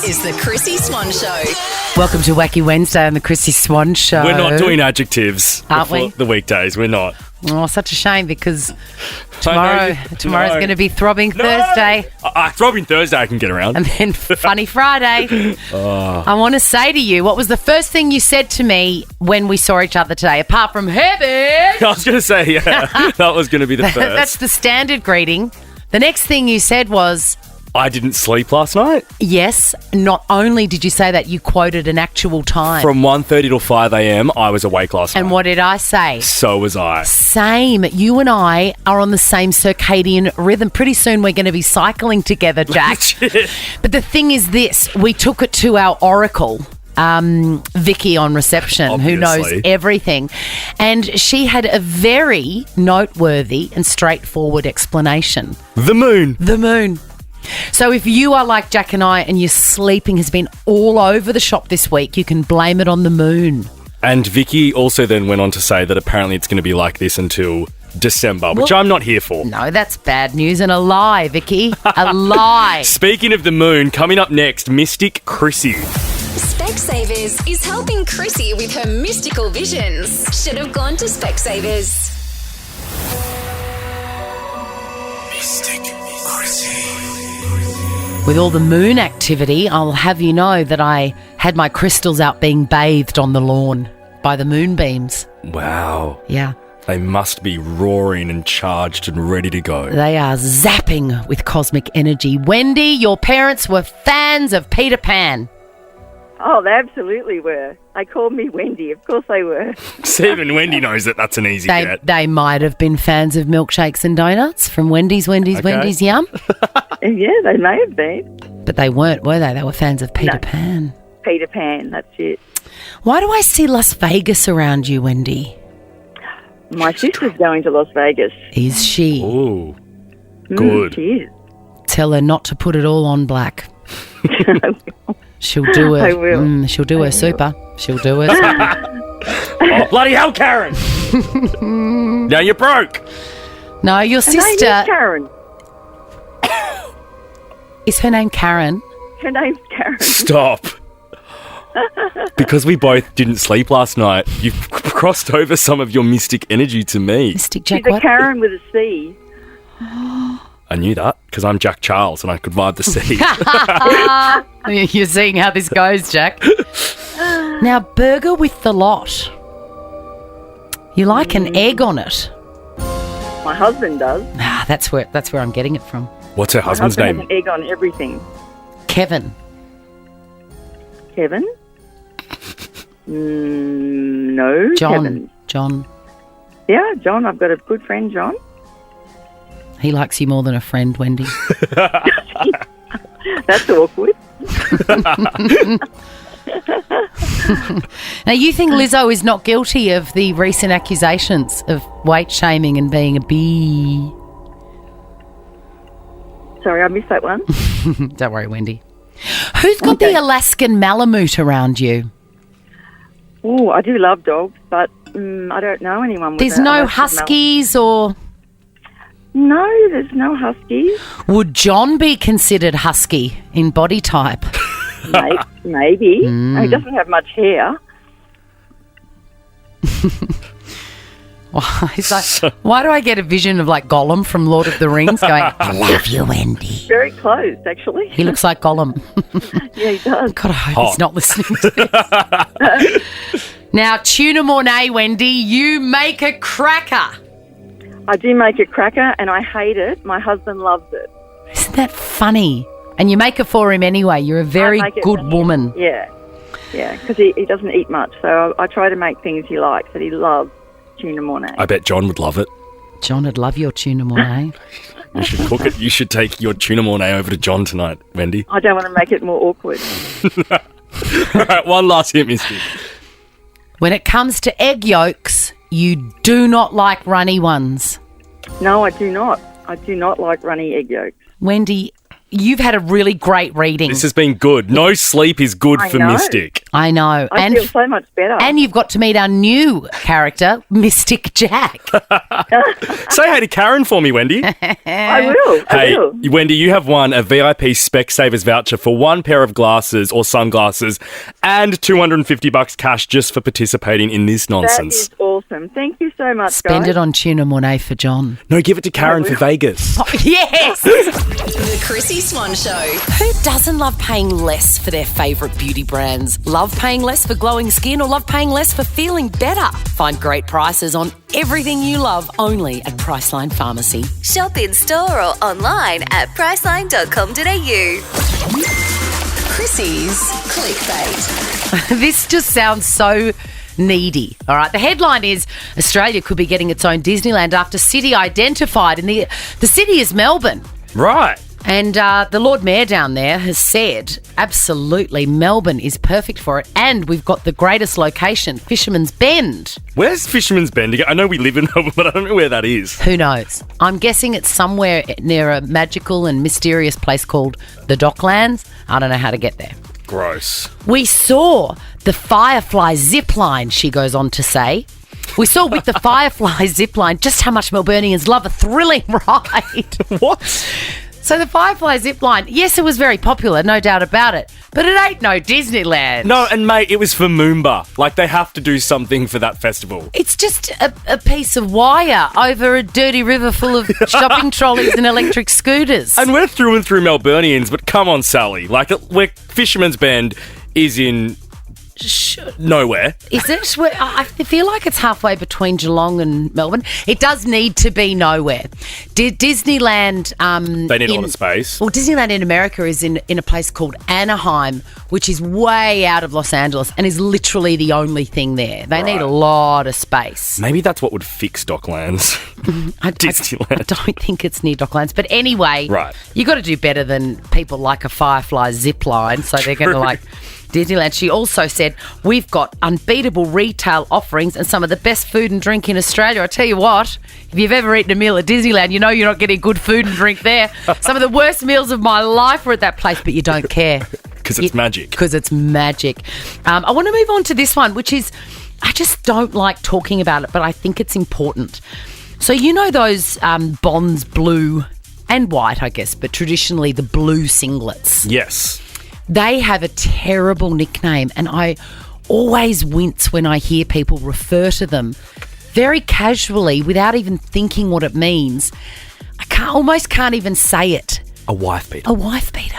This is the Chrissie Swan Show. Welcome to Wacky Wednesday on the Chrissie Swan Show. We're not doing adjectives Aren't we? the weekdays. We're not. Oh, such a shame because tomorrow's going to be Throbbing No! Thursday Throbbing Thursday I can get around. and then Funny Friday. I want to say to you, what was the first thing you said to me when we saw each other today, apart from heaven? I was going to say, yeah, that was going to be the first. That's the standard greeting. The next thing you said was, I didn't sleep last night. yes, not only did you say that, you quoted an actual time. From 1:30 till 5 a.m, I was awake last And night. what did I say? So was I. Same. You and I are on the same circadian rhythm. Pretty soon we're going to be cycling together, Jack. But the thing is this, we took it to our oracle, Vicky on reception, who knows Obviously. everything. And she had a very noteworthy and straightforward explanation. The moon. The moon. So if you are like Jack and I and your sleeping has been all over the shop this week, you can blame it on the moon. And Vicky also then went on to say that apparently it's going to be like this until December, which Well- I'm not here for. No, that's bad news and a lie, Vicky. A lie. Speaking of the moon, coming up next, Mystic Chrissie. Specsavers is helping Chrissie with her mystical visions. Should have gone to Specsavers. Mystic Chrissie. With all the moon activity, I'll have you know that I had my crystals out being bathed on the lawn by the moonbeams. Wow. Yeah, They must be roaring and charged and ready to go. they are zapping with cosmic energy. Wendy, your parents were fans of Peter Pan. Oh, they absolutely were. They called me Wendy. Of course they were. Even Wendy knows that that's an easy get. They might have been fans of milkshakes and donuts from Wendy's Okay. Yum. Yeah, they may have been. But they weren't, were they? They were fans of Peter No. Pan. Peter Pan, that's it. Why do I see Las Vegas around you, Wendy? My sister's going to Las Vegas. Is she? Ooh, good. She is. Tell her not to put it all on black. She'll do it. I will. She'll do her super. She'll do it. Oh, bloody hell, Karen! Now you're broke. No, your Her name is sister, Karen. is her name Karen? Her name's Karen. Stop. Because we both didn't sleep last night, you've crossed over some of your mystic energy to me. Mystic She's Jack a what? Karen with a C. I knew that because I'm Jack Charles and I could ride the sea. You're seeing how this goes, Jack. Now, burger with the lot. You like an egg on it. My husband does. Ah, that's where I'm getting it from. What's her My husband's husband name? has an egg on everything. Kevin. Kevin? No. John. Kevin. John. Yeah, John. I've got a good friend, John. He likes you more than a friend, Wendy. That's awkward. Now, you think Lizzo is not guilty of the recent accusations of weight shaming and being a bee? Sorry, I missed that one. Don't worry, Wendy. Who's got the Alaskan Malamute around you? Oh, I do love dogs, but I don't know anyone with There's a no Alaskan huskies or... No, there's no huskies. Would John be considered husky in body type? Maybe. He doesn't have much hair. Why do I get a vision of like Gollum from Lord of the Rings going, I love you, Wendy? Very close, actually. He looks like Gollum. Yeah, he does. God, I hope he's not listening to this. Now, tuna mornay, Wendy, you make a cracker. I do make a cracker, and I hate it. My husband loves it. Isn't that funny? And you make it for him anyway. You're a very I make it good for him. woman. Yeah, because he doesn't eat much, so I try to make things he likes, but he loves tuna mornay. I bet John would love it. John would love your tuna mornay. You should cook it. You should take your tuna mornay over to John tonight, Wendy. I don't want to make it more awkward. All right, one last hit, Mystic. When it comes to egg yolks, you do not like runny ones. No, I do not. I do not like runny egg yolks. Wendy, you've had a really great reading. This has been good. No sleep is good I for know. Mystic. I know. I feel so much better. And you've got to meet our new character, Mystic Jack. Say hey to Karen for me, Wendy. I will. Hey, Wendy, you have won a VIP Specsavers voucher for one pair of glasses or sunglasses and $250 cash just for participating in this That nonsense. is awesome. Thank you so much, Spend guys. it on tuna mornay for John. No, give it to Karen for Vegas. Yes! The Chrissie Swan Show. Who doesn't love paying less for their favourite beauty brands? Love paying less for glowing skin or love paying less for feeling better? Find great prices on everything you love only at Priceline Pharmacy. Shop in store or online at priceline.com.au. Chrissie's Clickbait. This just sounds so needy. All right. The headline is Australia could be getting its own Disneyland after city identified, and the city is Melbourne. Right. And the Lord Mayor down there has said, absolutely, Melbourne is perfect for it. And we've got the greatest location, Fisherman's Bend. Where's Fisherman's Bend? I know we live in Melbourne, but I don't know where that is. Who knows? I'm guessing it's somewhere near a magical and mysterious place called the Docklands. I don't know how to get there. Gross. We saw the Firefly zipline, she goes on to say. We saw with the Firefly zipline just how much Melburnians love a thrilling ride. What? So the Firefly zipline, yes, it was very popular, no doubt about it, but it ain't no Disneyland. No, and mate, it was for Moomba. Like, they have to do something for that festival. It's just a piece of wire over a dirty river full of shopping trolleys and electric scooters. And we're through and through Melburnians, but come on, Sally. Like, we're Fisherman's Bend is in nowhere. Is it? I feel like it's halfway between Geelong and Melbourne. It does need to be nowhere. Disneyland... They need a lot of space. Well, Disneyland in America is in a place called Anaheim, which is way out of Los Angeles and is literally the only thing there. They need a lot of space. Maybe that's what would fix Docklands. Disneyland. I don't think it's near Docklands. But anyway, you got to do better than people like a Firefly zip line. So they're going to like... Disneyland. She also said, we've got unbeatable retail offerings and some of the best food and drink in Australia. I tell you what, if you've ever eaten a meal at Disneyland, you know you're not getting good food and drink there. Some of the worst meals of my life were at that place, but you don't care. Because it's magic. Because it's magic. I want to move on to this one, which is, I just don't like talking about it, but I think it's important. So you know those Bonds blue and white, I guess, but traditionally the blue singlets. Yes. They have a terrible nickname, and I always wince when I hear people refer to them very casually without even thinking what it means. I almost can't even say it. A wife beater. A wife beater.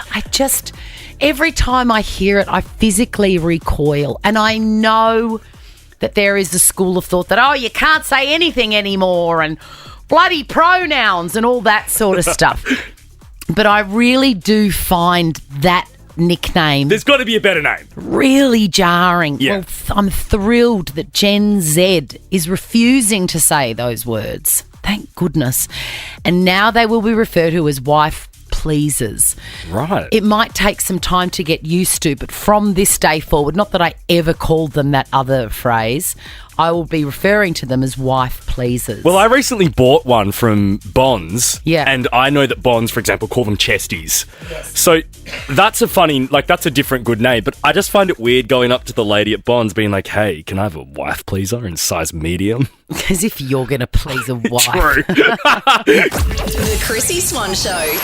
Every time I hear it, I physically recoil. And I know that there is a school of thought that, oh, you can't say anything anymore and bloody pronouns and all that sort of stuff. But I really do find that nickname. There's got to be a better name. Really jarring. Yeah. Well, I'm thrilled that Gen Z is refusing to say those words. Thank goodness. And now they will be referred to as wife pleasers. Right. It might take some time to get used to, but from this day forward, not that I ever called them that other phrase, I will be referring to them as wife pleasers. Well, I recently bought one from Bonds. Yeah. And I know that Bonds, for example, call them chesties. Yes. So that's that's a different good name. But I just find it weird going up to the lady at Bonds being like, hey, can I have a wife pleaser in size medium? As if you're going to please a wife. True. The Chrissie Swan Show.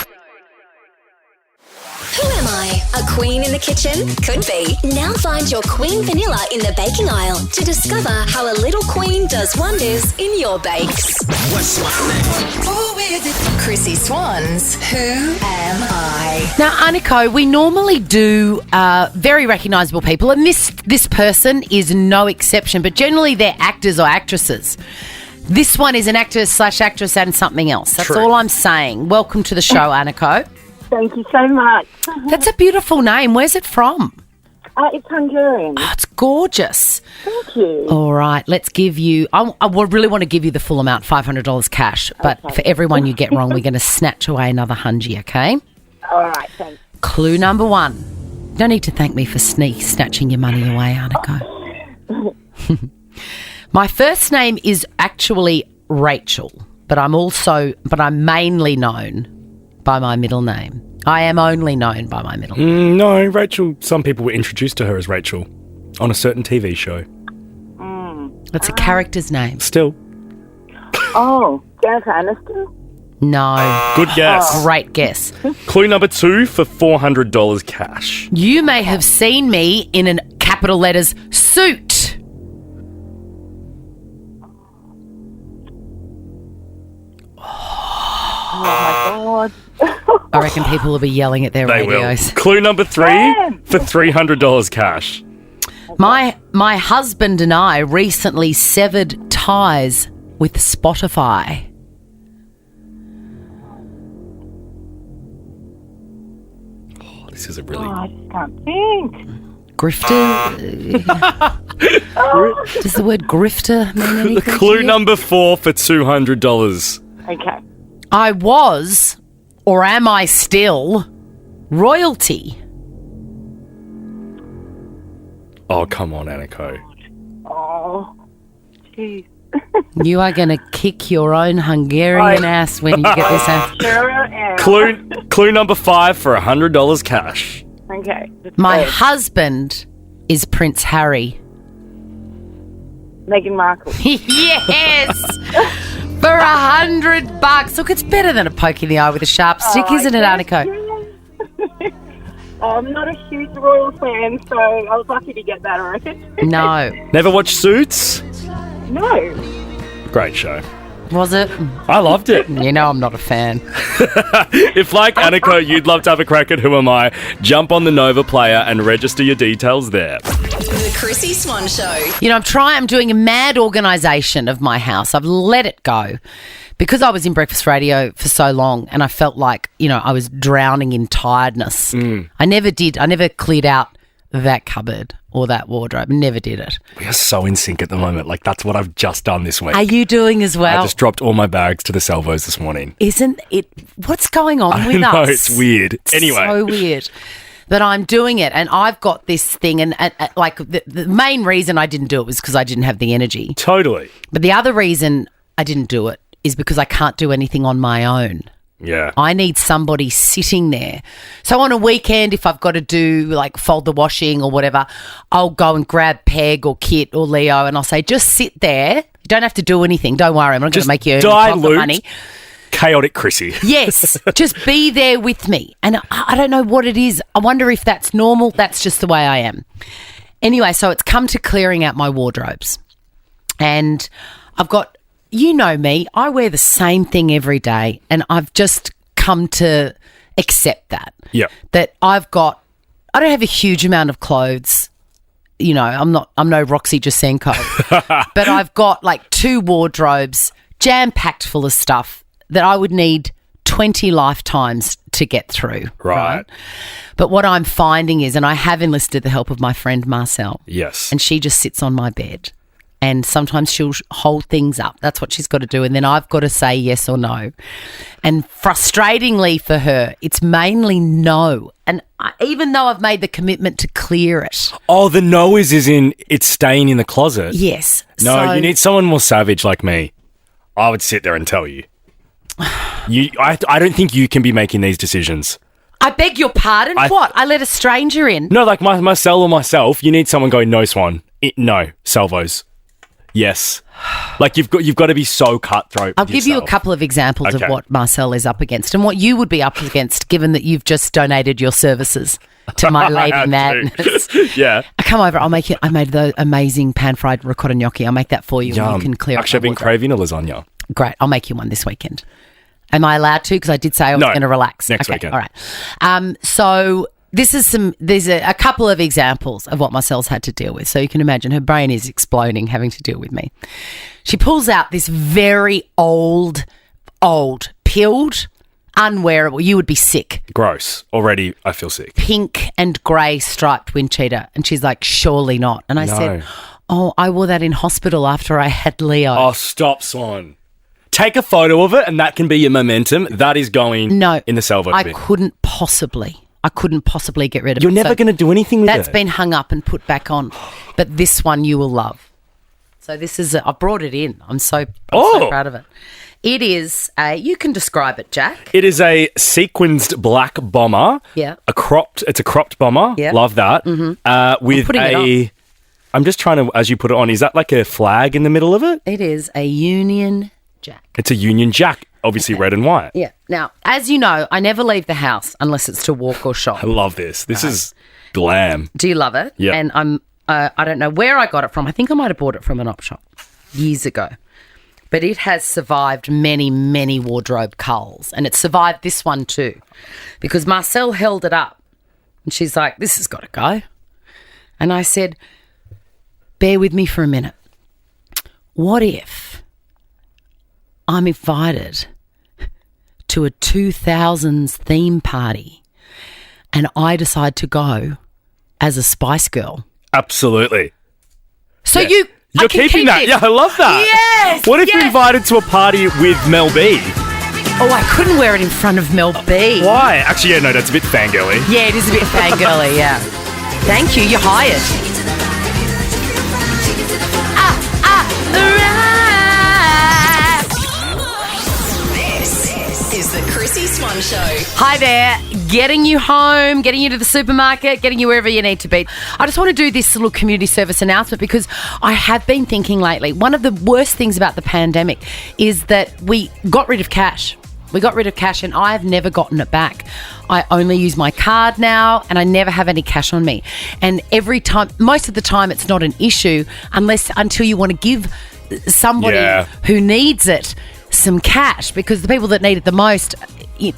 Who am I? A queen in the kitchen? Could be. Now find your queen vanilla in the baking aisle to discover how a little queen does wonders in your bakes. What's my name? Who is it? Chrissie Swan's Who Am I? Now, Aniko, we normally do very recognisable people, and this person is no exception, but generally they're actors or actresses. This one is an actor/actress and something else. That's True. all I'm saying. Welcome to the show, Aniko. Thank you so much. That's a beautiful name. Where's it from? It's Hungarian. Oh, it's gorgeous. Thank you. All right, let's give you... I really want to give you the full amount, $500 cash, but for everyone you get wrong, we're going to snatch away another $100, okay? All right, thanks. Clue number 1. Don't need to thank me for snatching your money away, Aniko. My first name is actually Rachel, but I'm mainly known by my middle name. I am only known by my middle name. No, Rachel. Some people were introduced to her as Rachel on a certain TV show. It's a character's name. Still. Oh, Jennifer Aniston? No. Good guess. Great guess. Clue number 2 for $400 cash. You may have seen me in a capital letters suit. Oh, my God. I reckon people will be yelling at their They radios. will. Clue number 3 for $300 cash. My husband and I recently severed ties with Spotify. This is a really... I just can't think. Grifter? Does the word grifter mean anything? Clue to you? number 4 for $200. Okay. I was, or am I still, royalty. Oh, come on, Aniko. Oh, jeez. You are going to kick your own Hungarian ass when you get this answer. Sure am. Clue number 5 for $100 cash. Okay. My husband is Prince Harry. Meghan Markle. Yes! For $100. Look, it's better than a poke in the eye with a sharp stick, isn't it, Aniko? I'm not a huge royal fan, so I was lucky to get that, I reckon. No. Never watched Suits? No. Great show. Was it? I loved it. You know I'm not a fan. If, like Aniko, you'd love to have a crack at Who Am I, jump on the Nova player and register your details there. The Chrissie Swan Show. You know, I'm doing a mad organisation of my house. I've let it go because I was in breakfast radio for so long and I felt like, you know, I was drowning in tiredness. I never cleared out that cupboard or that wardrobe. Never did it. We are so in sync at the moment. Like, that's what I've just done this week. Are you doing as well? I just dropped all my bags to the salvos this morning. Isn't it? What's going on with I know, us? it's weird. Anyway. So weird. But I'm doing it and I've got this thing and like the main reason I didn't do it was because I didn't have the energy. Totally. But the other reason I didn't do it is because I can't do anything on my own. Yeah. I need somebody sitting there. So on a weekend, if I've got to do like fold the washing or whatever, I'll go and grab Peg or Kit or Leo and I'll say, just sit there. You don't have to do anything. Don't worry. I'm not going to make you earn dilute money. Chaotic Chrissie. Yes. Just be there with me. And I don't know what it is. I wonder if that's normal. That's just the way I am. Anyway, so it's come to clearing out my wardrobes. And I've got... You know me, I wear the same thing every day and I've just come to accept that. Yeah. That I don't have a huge amount of clothes. You know, I'm no Roxy Jasenko. But I've got like 2 wardrobes jam-packed full of stuff that I would need 20 lifetimes to get through. Right. But what I'm finding is, and I have enlisted the help of my friend Marcel. Yes. And she just sits on my bed. And sometimes she'll hold things up. That's what she's got to do. And then I've got to say yes or no. And frustratingly for her, it's mainly no. And even though I've made the commitment to clear it. Oh, the no is in it's staying in the closet. Yes. No, you need someone more savage like me. I would sit there and tell you. I don't think you can be making these decisions. I beg your pardon? What? I let a stranger in? No, like Marcel or myself, you need someone going, no, Swan. No, salvos. Yes. Like you've got to be so cutthroat. I'll give you a couple of examples of what Marcel is up against and what you would be up against given that you've just donated your services to my lady madness. Yeah. I come over, I made the amazing pan-fried ricotta gnocchi. I'll make that for you. Yum. And you can clear Actually, up I've been craving a lasagna. Great. I'll make you one this weekend. Am I allowed to? Because I did say I was going to relax. Next weekend. All right. So there's a couple of examples of what Marcel's had to deal with. So you can imagine her brain is exploding having to deal with me. She pulls out this very old, peeled, unwearable, you would be sick. Gross. Already I feel sick. Pink and grey striped wind cheater. And she's like, surely not. And I said, oh, I wore that in hospital after I had Leo. Oh, stop, Swan. Take a photo of it and that can be your momentum. That is going in the salvo bin. I couldn't possibly get rid of it. You're never going to do anything with it. That's been hung up and put back on. But this one you will love. So this is I brought it in. I'm so proud of it. It is you can describe it, Jack. It is a sequenced black bomber. Yeah. It's a cropped bomber. Yeah. Love that. Mm-hmm. With putting it on. I'm just trying to, as you put it on, is that like a flag in the middle of it? It is a Union Jack. It's a Union Jack, obviously red and white. Yeah. Now, as you know, I never leave the house unless it's to walk or shop. I love this. This is glam. Do you love it? Yeah. And I don't know where I got it from. I think I might have bought it from an op shop years ago. But it has survived many, many wardrobe culls. And it survived this one too. Because Marcel held it up and she's like, this has got to go. And I said, bear with me for a minute. What if I'm invited to a 2000s theme party and I decide to go as a Spice Girl? Absolutely. So You're keeping that. It. Yeah, I love that. Yes. What if you're invited to a party with Mel B? Oh, I couldn't wear it in front of Mel B. Why? Actually, yeah, no, that's a bit fangirly. Yeah, it is a bit fangirly, yeah. Thank you, you're hired. This is the Chrissie Swan Show. Hi there. Getting you home, getting you to the supermarket, getting you wherever you need to be. I just want to do this little community service announcement because I have been thinking lately, one of the worst things about the pandemic is that we got rid of cash. We got rid of cash and I've never gotten it back. I only use my card now and I never have any cash on me. And every time, most of the time it's not an issue until you want to give somebody who needs it some cash, because the people that need it the most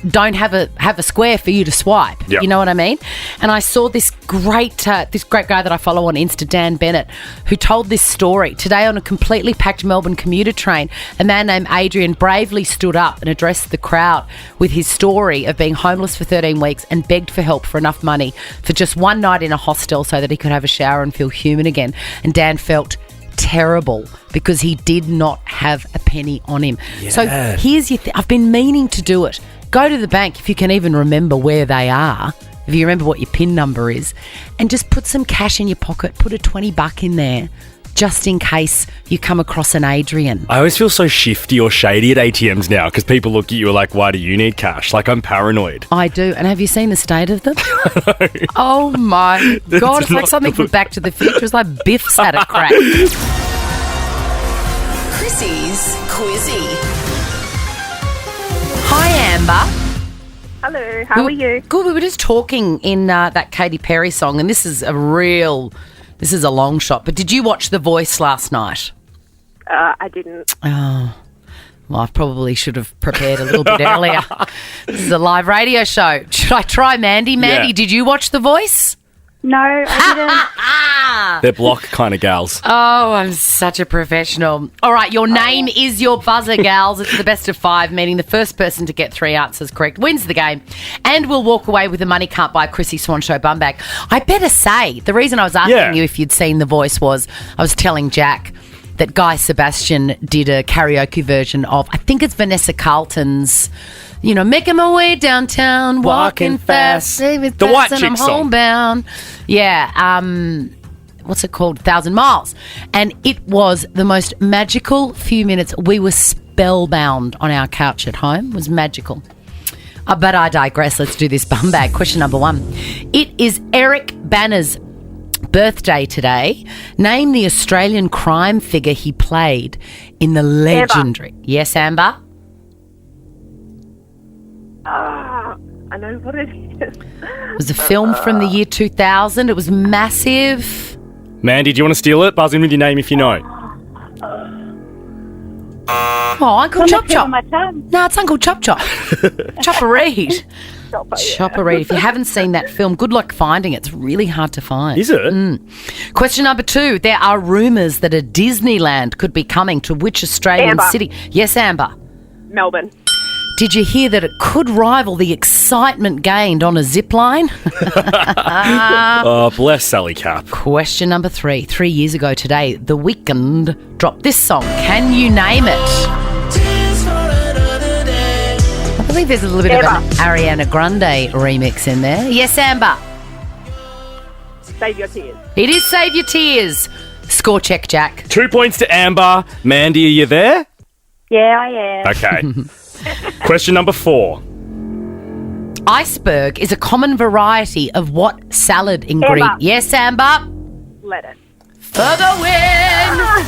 don't have a square for you to swipe. Yep. You know what I mean? And I saw this great guy that I follow on Insta, Dan Bennett, who told this story. Today on a completely packed Melbourne commuter train, a man named Adrian bravely stood up and addressed the crowd with his story of being homeless for 13 weeks and begged for help for enough money for just one night in a hostel so that he could have a shower and feel human again. And Dan felt terrible because he did not have a penny on him. Yeah. So here's your I've been meaning to do it. Go to the bank if you can even remember where they are, if you remember what your PIN number is, and just put some cash in your pocket, put a $20 in there, just in case you come across an Adrian. I always feel so shifty or shady at ATMs now because people look at you like, why do you need cash? Like, I'm paranoid. I do. And have you seen the state of them? Oh, my God. It's like something from Back to the Future. It's like Biff's had a crack. Chrissie's Quizzy. Hi, Amber. Hello, how are you? Good. We were just talking in that Katy Perry song, and this is a long shot. But did you watch The Voice last night? I didn't. Oh, well, I probably should have prepared a little bit earlier. This is a live radio show. Should I try Mandy? Mandy, Did you watch The Voice? No, I didn't. They're block kind of gals. Oh, I'm such a professional. All right, your name is your buzzer, gals. It's the best of 5, meaning the first person to get 3 answers correct wins the game. And we'll walk away with the Money Can't Buy Chrissie Swan Show bum bag. I better say, the reason I was asking you if you'd seen The Voice was I was telling Jack that Guy Sebastian did a karaoke version of, I think it's Vanessa Carlton's, making my way downtown, walking fast, the White Chick I'm song. homebound. Yeah, what's it called? 1,000 Miles. And it was the most magical few minutes. We were spellbound on our couch at home. It was magical. But I digress. Let's do this bum bag. Question number 1. It is Eric Banner's birthday today. Name the Australian crime figure he played in the legendary... Amber. Yes, Amber? I know what it is. It was a film from the year 2000. It was massive. Mandy, do you want to steal it? Buzz in with your name if you know. Oh, Uncle Chop Chop. My tongue. No, it's Uncle Chop Chop. Chopper Reed. Chopper Reed. If you haven't seen that film, good luck finding it. It's really hard to find. Is it? Question number 2. There are rumours that a Disneyland could be coming to which Australian Amber. city? Yes, Amber. Melbourne. Did you hear that it could rival the excitement gained on a zip line? Oh, bless Sally Cap. Question number 3. 3 years ago today, The Weeknd dropped this song. Can you name it? I believe there's a little bit of an Ariana Grande remix in there. Yes, Amber. Save your tears. It is Save Your Tears. Score check, Jack. 2 points to Amber. Mandy, are you there? Yeah, I am. Okay. Question number 4. Iceberg is a common variety of what salad ingredient? Amber. Yes, Amber. Lettuce. For the win.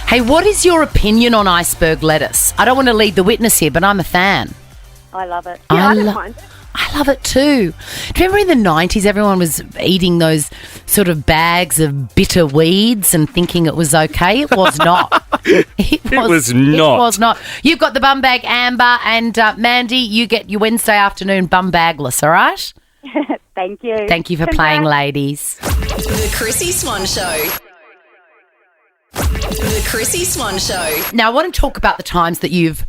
Hey, what is your opinion on iceberg lettuce? I don't want to lead the witness here, but I'm a fan. I love it. I Yeah, I don't lo- mind it. I love it too. Do you remember in the 90s everyone was eating those sort of bags of bitter weeds and thinking it was okay? It was not. It was not. It was not. You've got the bum bag, Amber, and Mandy, you get your Wednesday afternoon bum bagless, all right? Thank you. Thank you for playing, ladies. The Chrissie Swan Show. The Chrissie Swan Show. Now, I want to talk about the times that you've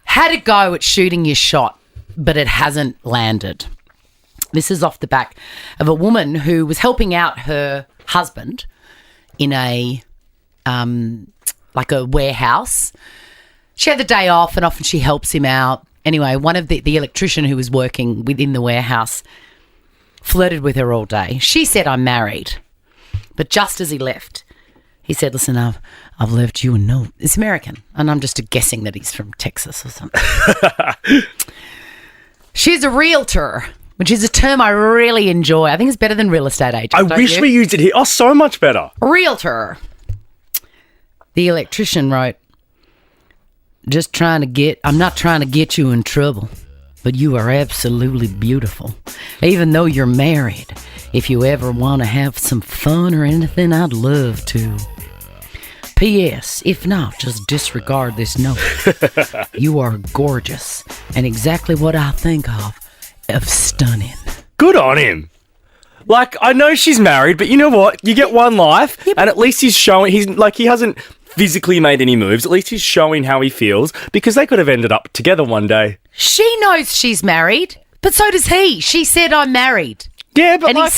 had a go at shooting your shot, but it hasn't landed. This is off the back of a woman who was helping out her husband in a like a warehouse. She had the day off and often she helps him out. Anyway, one of the electrician who was working within the warehouse flirted with her all day. She said, "I'm married." But just as he left, he said, "Listen, I've left you a note." It's American, and I'm just guessing that he's from Texas or something. She's a realtor, which is a term I really enjoy. I think it's better than real estate agent. I wish we used it here. Oh, so much better. Realtor. The electrician wrote, I'm not trying to get you in trouble, but you are absolutely beautiful. Even though you're married, if you ever want to have some fun or anything, I'd love to. P.S. If not, just disregard this note. You are gorgeous and exactly what I think of stunning. Good on him. Like, I know she's married, but you know what? You get one life, and at least he's showing, he hasn't physically made any moves. At least he's showing how he feels, because they could have ended up together one day. She knows she's married, but so does he. She said, "I'm married." Yeah, but and he's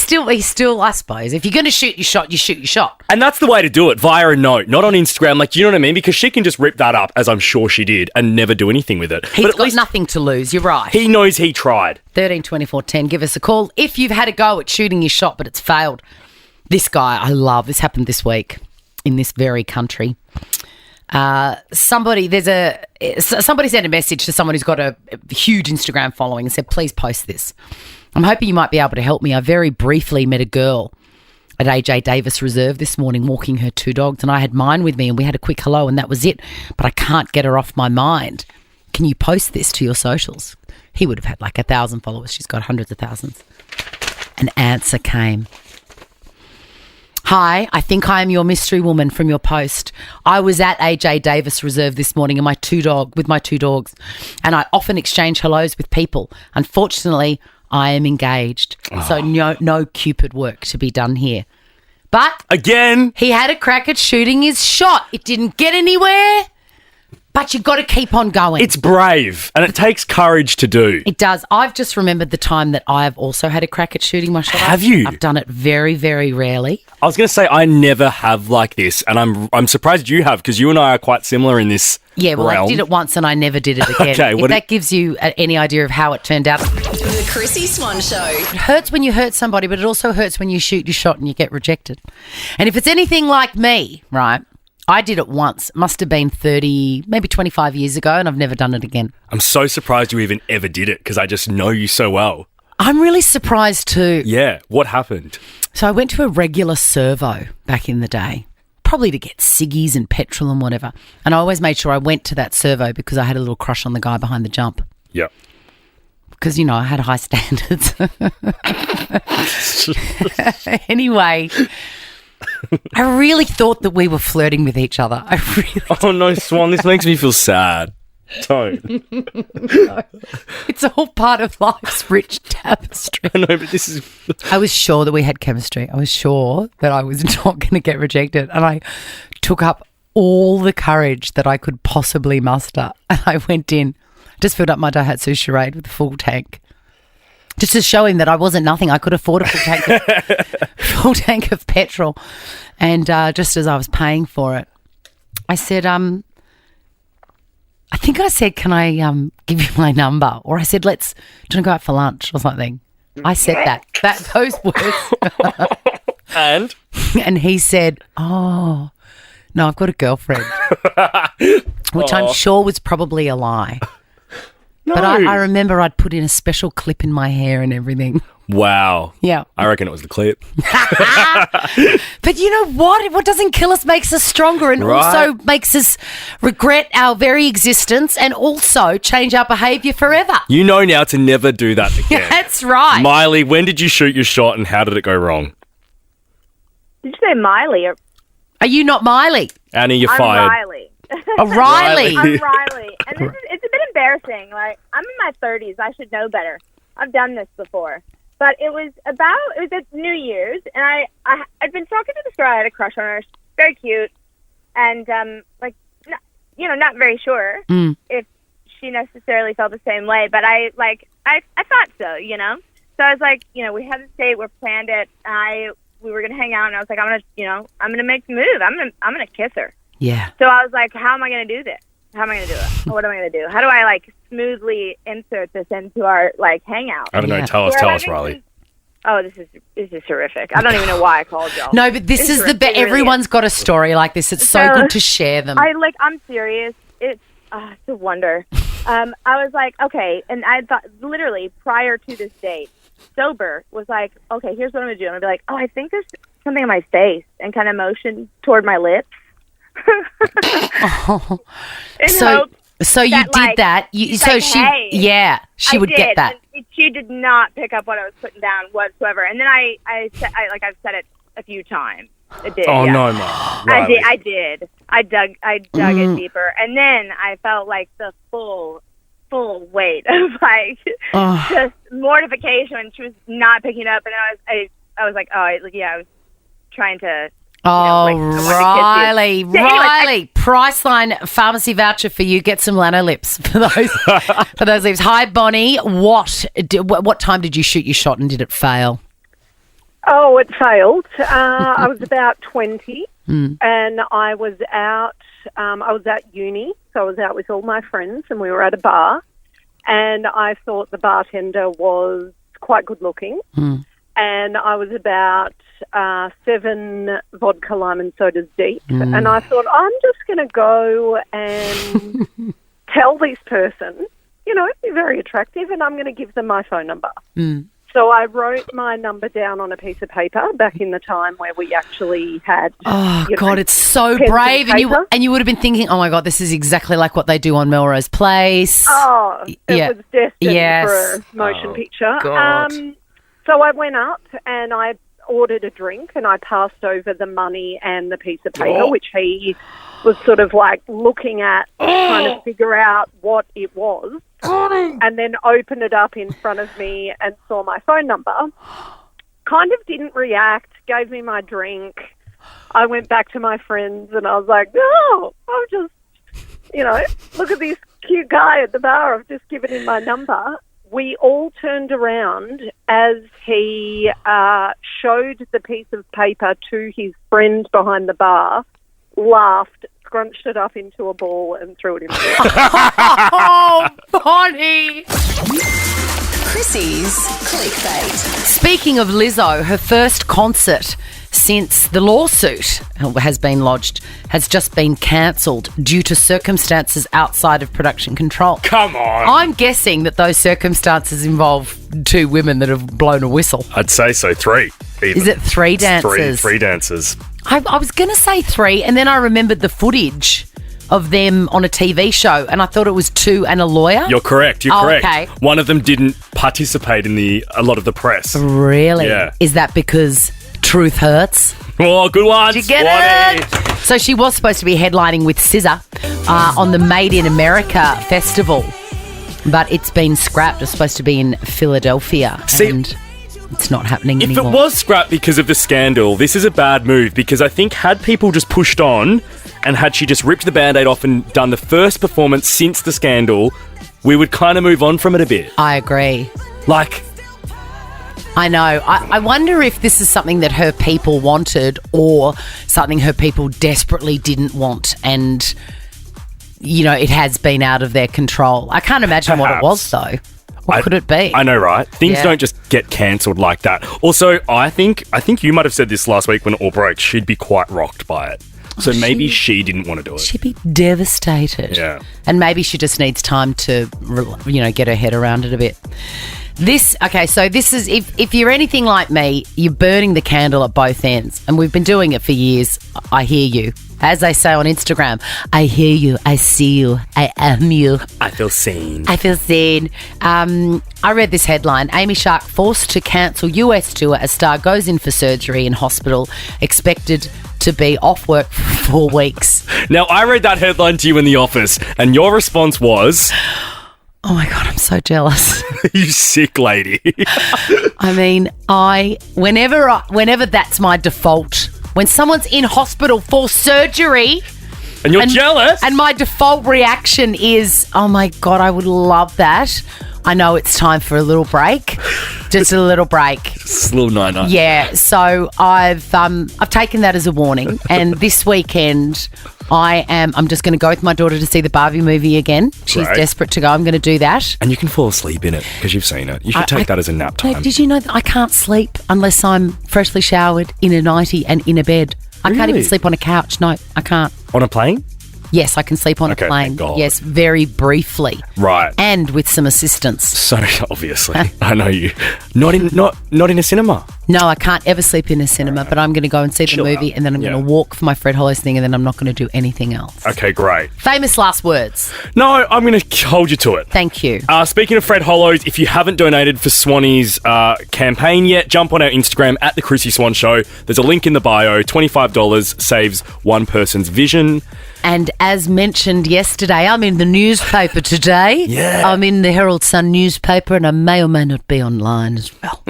still, I suppose, if you're going to shoot your shot, you shoot your shot. And that's the way to do it, via a note, not on Instagram. Like, you know what I mean? Because she can just rip that up, as I'm sure she did, and never do anything with it. He's but at got least nothing to lose. You're right. he knows he tried. 13 24 10. Give us a call if you've had a go at shooting your shot, but it's failed. This guy, I love. This happened this week in this very country. Somebody sent a message to someone who's got a huge Instagram following and said, "Please post this. I'm hoping you might be able to help me. I very briefly met a girl at AJ Davis Reserve this morning walking her 2 dogs, and I had mine with me and we had a quick hello and that was it, but I can't get her off my mind. Can you post this to your socials?" He would have had like 1,000 followers. She's got hundreds of thousands. An answer came. "Hi, I think I am your mystery woman from your post. I was at AJ Davis Reserve this morning with my 2 dogs, and I often exchange hellos with people. Unfortunately, I am engaged, so no Cupid work to be done here. But Again, he had a crack at shooting his shot. It didn't get anywhere, but you've got to keep on going." it's brave, and it takes courage to do. It does. I've just remembered the time that I've also had a crack at shooting my shot. Have you? I've done it very, very rarely. I was going to say, I never have like this, and I'm surprised you have, because you and I are quite similar in this Yeah, well, realm. I did it once and I never did it again. Okay, if that gives you any idea of how it turned out. The Chrissie Swan Show. It hurts when you hurt somebody, but it also hurts when you shoot your shot and you get rejected. And if it's anything like me, right, I did it once. It must have been 30, maybe 25 years ago, and I've never done it again. I'm so surprised you even ever did it, because I just know you so well. I'm really surprised too. Yeah, what happened? So I went to a regular servo back in the day, probably to get ciggies and petrol and whatever. And I always made sure I went to that servo because I had a little crush on the guy behind the jump. Yep. Because, you know, I had high standards. Anyway, I really thought that we were flirting with each other. I really Oh no, Swan, this makes me feel sad. Don't. It's all part of life's rich tapestry. I know, but this is... I was sure that we had chemistry. I was sure that I was not going to get rejected. And I took up all the courage that I could possibly muster. And I went in, just filled up my Daihatsu Charade with a full tank. Just to show him that I wasn't nothing. I could afford a full tank of petrol. And just as I was paying for it, I said, I think I said, "Can I give you my number?" Or I said, do you want to go out for lunch or something? I said those words. And? And he said, "Oh, No, I've got a girlfriend. Which I'm sure was probably a lie. No. But I remember I'd put in a special clip in my hair and everything. Wow. Yeah. I reckon it was the clip. But you know what? What doesn't kill us makes us stronger and also makes us regret our very existence and also change our behaviour forever. You know now to never do that again. That's right. Miley, when did you shoot your shot and how did it go wrong? Did you say Miley? Or Are you not Miley? Annie, you're I'm fired. Riley. Oh, Riley. I'm Riley. And it's a bit embarrassing. Like, I'm in my 30s. I should know better. I've done this before. But it was at New Year's, and I'd been talking to this girl. I had a crush on her. She's very cute. And, not very sure if she necessarily felt the same way. But I thought so, you know? So I was like, we had this date. We planned it. We were going to hang out, and I was like, I'm going to make the move. I'm going to kiss her. Yeah. So I was like, how am I going to do this? How am I going to do it? What am I going to do? How do I, smoothly insert this into our, hangout? I don't know. Tell us, Riley. Oh, this is horrific. I don't even know why I called y'all. No, but this is everyone's got a story like this. It's so good to share them. I'm serious. It's a wonder. I was like, okay, and I thought literally prior to this date, sober was like, okay, here's what I'm going to do. I'm going to be like, oh, I think there's something on my face, and kind of motion toward my lips. So you did that. She would get that. And she did not pick up what I was putting down whatsoever. And then I've said it a few times. I did. Oh, yeah. no. I did. I dug in deeper, and then I felt like the full weight of just mortification when she was not picking it up, and I was like, I was trying to. Riley, Anyway, Priceline pharmacy voucher for you. Get some Lano lips for those lips. Hi, Bonnie. What time did you shoot your shot and did it fail? Oh, it failed. I was about 20 and I was out. I was at uni, so I was out with all my friends and we were at a bar, and I thought the bartender was quite good looking. And I was about 7 vodka, lime and sodas deep. And I thought, I'm just going to go and tell this person, they're very attractive, and I'm going to give them my phone number. So I wrote my number down on a piece of paper back in the time where we actually had. Oh, God, it's so brave. And you would have been thinking, oh, my God, this is exactly like what they do on Melrose Place. Oh, it was destined for a motion picture. God. So I went up and I ordered a drink and I passed over the money and the piece of paper, which he was sort of looking at, trying to figure out what it was, and then opened it up in front of me and saw my phone number. Kind of didn't react, gave me my drink. I went back to my friends and I was like, no, I'm just, look at this cute guy at the bar. I've just given him my number. We all turned around as he showed the piece of paper to his friend behind the bar, laughed, scrunched it up into a ball and threw it in the air. Oh, Bonnie! Chrissie's clickbait. Speaking of Lizzo, her first concert since the lawsuit has been lodged has just been cancelled due to circumstances outside of production control. Come on. I'm guessing that those circumstances involve 2 women that have blown a whistle. I'd say so. 3. Even. Is it 3 dancers? 3 dancers. I was going to say 3, and then I remembered the footage of them on a TV show, and I thought it was 2 and a lawyer. You're correct. You're correct. Okay. One of them didn't participate in a lot of the press. Really? Yeah. Is that because truth hurts? Oh, good one. Did you get it? So she was supposed to be headlining with SZA on the Made in America festival, but it's been scrapped. It's supposed to be in Philadelphia, and it's not happening anymore. If it was scrapped because of the scandal, this is a bad move, because I think had people just pushed on and had she just ripped the Band-Aid off and done the first performance since the scandal, we would kind of move on from it a bit. I agree. I know. I wonder if this is something that her people wanted or something her people desperately didn't want, and, it has been out of their control. I can't imagine what it was, though. What could it be? I know, right? Things don't just get cancelled like that. Also, I think you might have said this last week when it all broke. She'd be quite rocked by it. So maybe she didn't want to do it. She'd be devastated. Yeah. And maybe she just needs time to, get her head around it a bit. So this is, if you're anything like me, you're burning the candle at both ends. And we've been doing it for years. I hear you. As they say on Instagram, I hear you, I see you, I am you. I feel seen. I read this headline. Amy Shark forced to cancel US tour as star goes in for surgery in hospital, expected to be off work for 4 weeks. Now, I read that headline to you in the office, and your response was... Oh my God, I'm so jealous. You sick lady. I mean, whenever that's my default, when someone's in hospital for surgery... And you're jealous? And my default reaction is, oh my God, I would love that. I know it's time for a little break. Just a little break. Just a little night-night. Yeah, so I've taken that as a warning. And this weekend, I'm just going to go with my daughter to see the Barbie movie again. She's desperate to go. I'm going to do that. And you can fall asleep in it because you've seen it. You should take that as a nap time. Babe, did you know that I can't sleep unless I'm freshly showered, in a nightie and in a bed? I can't even sleep on a couch. No, I can't. On a plane? Yes, I can sleep on a plane. Thank God. Yes, very briefly. Right. And with some assistance. So obviously, I know you. Not in a cinema. No, I can't ever sleep in a cinema, but I'm going to go and see the movie and then I'm going to walk for my Fred Hollows thing and then I'm not going to do anything else. Okay, great. Famous last words. No, I'm going to hold you to it. Thank you. Speaking of Fred Hollows, if you haven't donated for Swanee's campaign yet, jump on our Instagram at The Chrissie Swan Show. There's a link in the bio. $25 saves one person's vision. And as mentioned yesterday, I'm in the newspaper today. Yeah. I'm in the Herald Sun newspaper and I may or may not be online as well.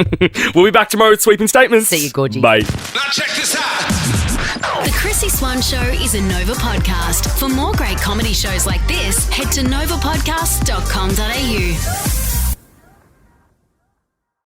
We'll be back tomorrow with sweeping statements. See you, Gorgie. Bye. Now check this out. The Chrissie Swan Show is a Nova podcast. For more great comedy shows like this, head to novapodcast.com.au.